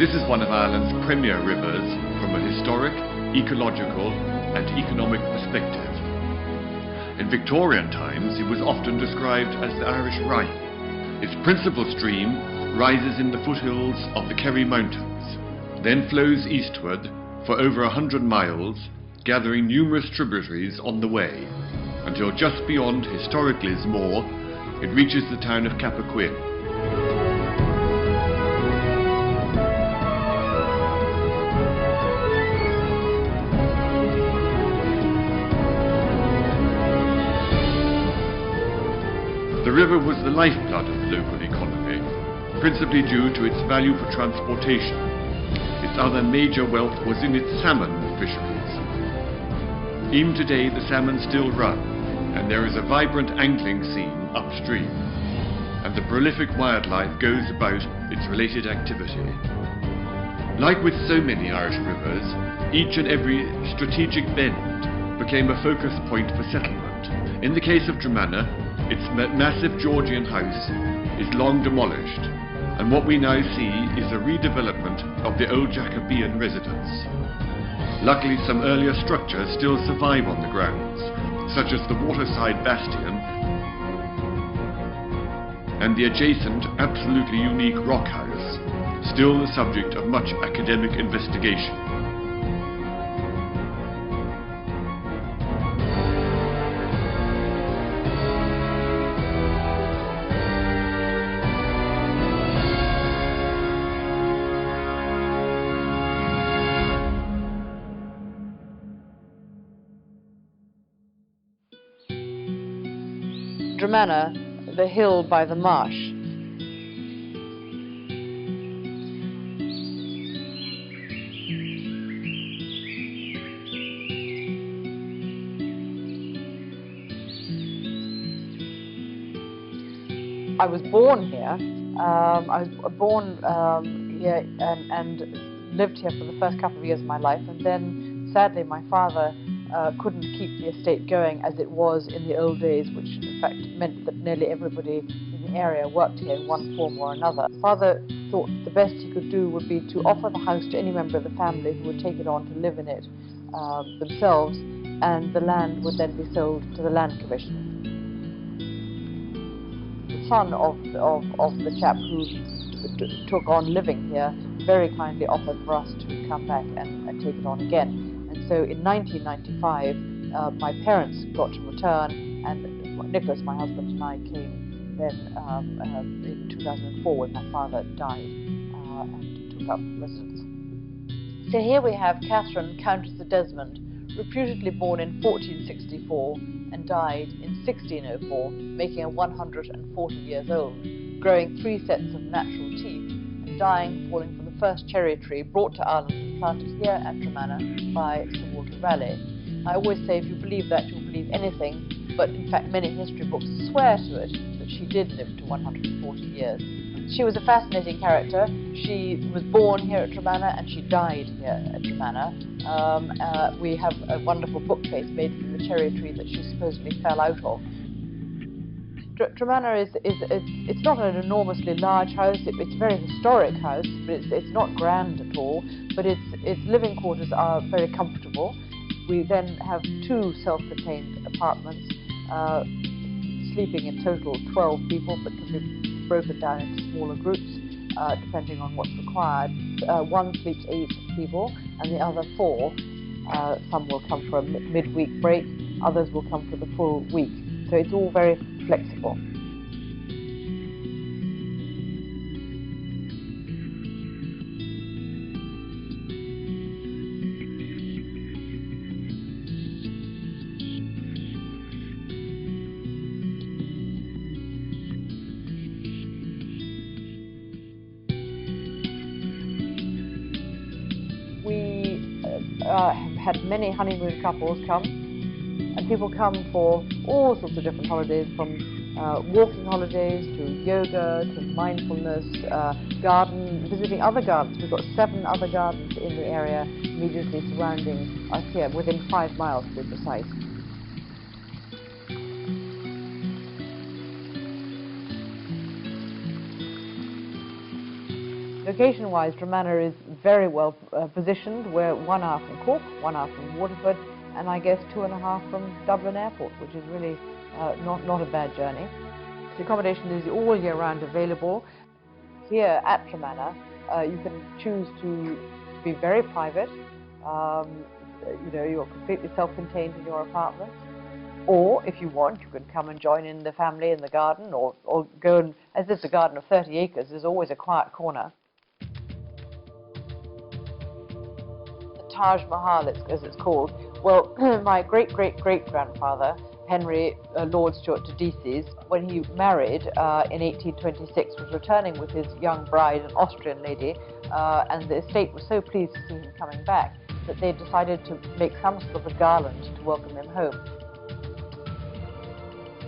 This is one of Ireland's premier rivers from a historic, ecological and economic perspective. In Victorian times, it was often described as the Irish Rhine. Its principal stream rises in the foothills of the Kerry Mountains, then flows eastward for over 100 miles, gathering numerous tributaries on the way, until just beyond historic Lismore, it reaches the town of Cappoquin. The river was the lifeblood of the local economy, principally due to its value for transportation. Its other major wealth was in its salmon fisheries. Even today the salmon still run, and there is a vibrant angling scene upstream, and the prolific wildlife goes about its related activity. Like with so many Irish rivers, each and every strategic bend became a focus point for settlement. In the case of Dromana, its massive Georgian house is long demolished, and what we now see is a redevelopment of the old Jacobean residence. Luckily, some earlier structures still survive on the grounds, such as the waterside bastion and the adjacent, absolutely unique rock house, still the subject of much academic investigation. Dromana, the hill by the marsh. I was born here. I was born here and lived here for the first couple of years of my life, and then sadly my father couldn't keep the estate going as it was in the old days, which in fact meant that nearly everybody in the area worked here in one form or another. Father thought the best he could do would be to offer the house to any member of the family who would take it on to live in it themselves, and the land would then be sold to the land commission. The son of the chap who took on living here very kindly offered for us to come back and take it on again. And so in 1995, my parents got to return, and Nicholas, my husband, and I came then in 2004 when my father died and took up residence. So here we have Catherine, Countess of Desmond, reputedly born in 1464 and died in 1604, making her 140 years old, growing 3 sets of natural teeth, and dying falling from the first cherry tree brought to Ireland and planted here at Dromana by Sir Walter Raleigh. I always say if you believe that, you'll believe anything, but in fact many history books swear to it that she did live to 140 years. She was a fascinating character. She was born here at Dromana and she died here at Dromana. We have a wonderful bookcase made from the cherry tree that she supposedly fell out of. Dromana it's not an enormously large house. It's a very historic house, but it's not grand at all. But its living quarters are very comfortable. We then have 2 self-contained apartments, sleeping in total 12 people, but can be broken down into smaller groups depending on what's required. One sleeps 8 people, and the other 4. Some will come for a mid-week break, others will come for the full week. So it's all very flexible. We have had many honeymoon couples come, and people come for all sorts of different holidays, from walking holidays to yoga to mindfulness, visiting other gardens. We've got 7 other gardens in the area immediately surrounding us here, within 5 miles to be precise. Location-wise, Dromana is very well positioned. We're 1 hour from Cork, 1 hour from Waterford, and I guess 2.5 from Dublin Airport, which is really not a bad journey. The accommodation is all year round available. Here at Dromana, you can choose to be very private. You're completely self-contained in your apartment. Or, if you want, you can come and join in the family in the garden, or go and, as it's a garden of 30 acres, there's always a quiet corner. The Taj Mahal, as it's called. Well, my great-great-great-grandfather, Henry Lord Stuart de Decies, when he married in 1826, was returning with his young bride, an Austrian lady, and the estate was so pleased to see him coming back that they decided to make some sort of a garland to welcome him home.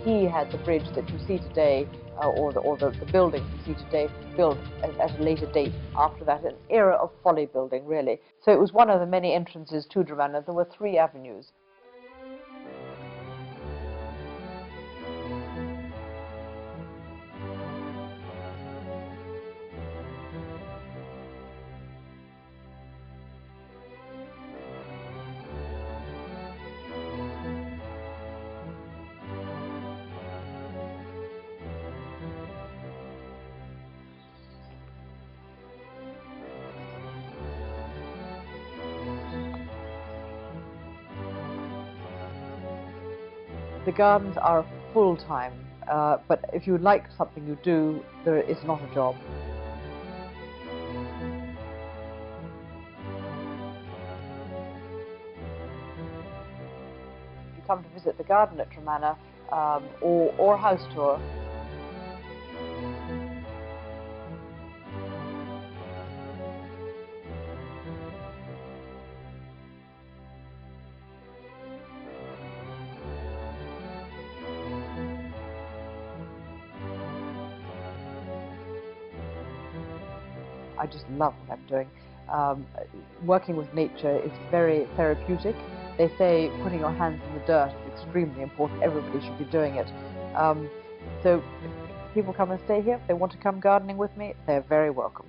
He had the bridge that you see today, or the building you see today, built at a later date after that, an era of folly building, really. So it was one of the many entrances to Dromana. There were 3 avenues. The gardens are full-time, but if you like something you do, it's not a job. If you come to visit the garden at Dromana, or house tour, I just love what I'm doing. Working with nature is very therapeutic. They say putting your hands in the dirt is extremely important. Everybody should be doing it. So if people come and stay here, if they want to come gardening with me, they're very welcome.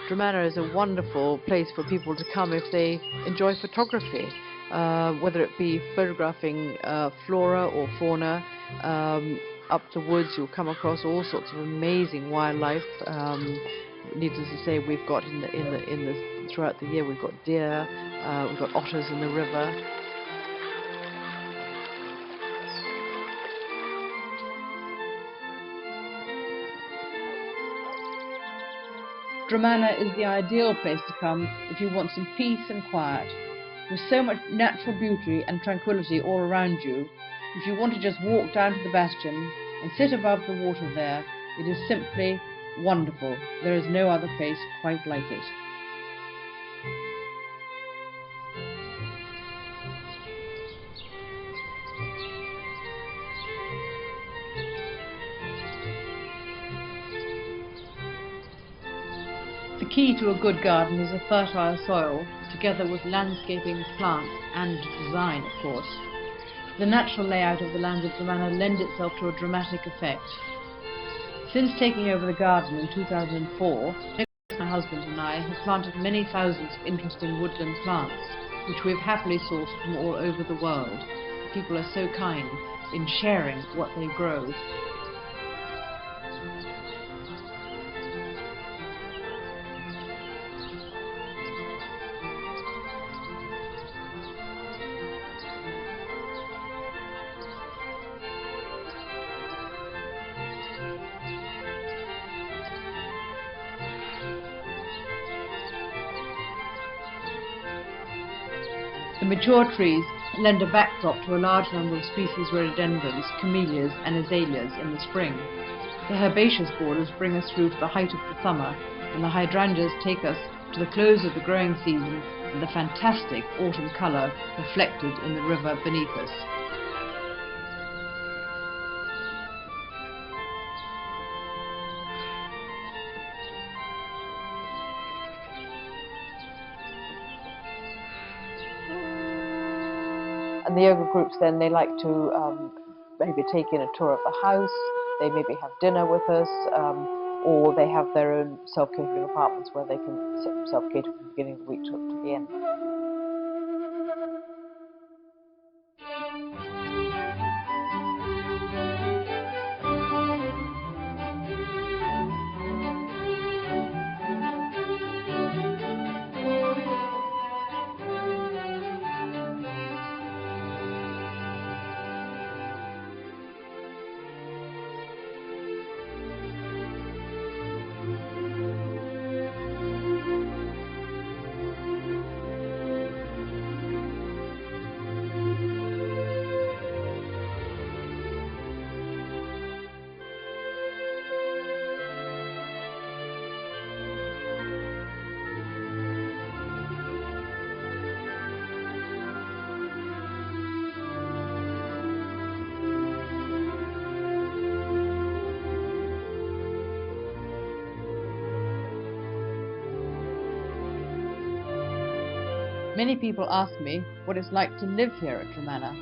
Dromana is a wonderful place for people to come if they enjoy photography, whether it be photographing flora or fauna. Up the woods, you'll come across all sorts of amazing wildlife. Needless to say, we've got throughout the year, we've got deer, we've got otters in the river. Dromana is the ideal place to come if you want some peace and quiet. With so much natural beauty and tranquility all around you, if you want to just walk down to the bastion and sit above the water there, it is simply wonderful. There is no other place quite like it. The key to a good garden is a fertile soil, together with landscaping, plants and design, of course. The natural layout of the lands of Dromana lend itself to a dramatic effect. Since taking over the garden in 2004, my husband and I have planted many thousands of interesting woodland plants, which we have happily sourced from all over the world. People are so kind in sharing what they grow. The mature trees lend a backdrop to a large number of species rhododendrons, camellias and azaleas in the spring. The herbaceous borders bring us through to the height of the summer, and the hydrangeas take us to the close of the growing season and the fantastic autumn colour reflected in the river beneath us. And the yoga groups then, they like to maybe take in a tour of the house, they maybe have dinner with us, or they have their own self-catering apartments where they can self-cater from the beginning of the week to the end. Many people ask me what it's like to live here at Dromana,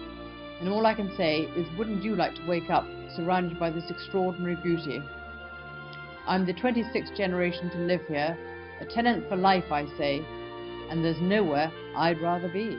and all I can say is, wouldn't you like to wake up surrounded by this extraordinary beauty? I'm the 26th generation to live here, a tenant for life, I say, and there's nowhere I'd rather be.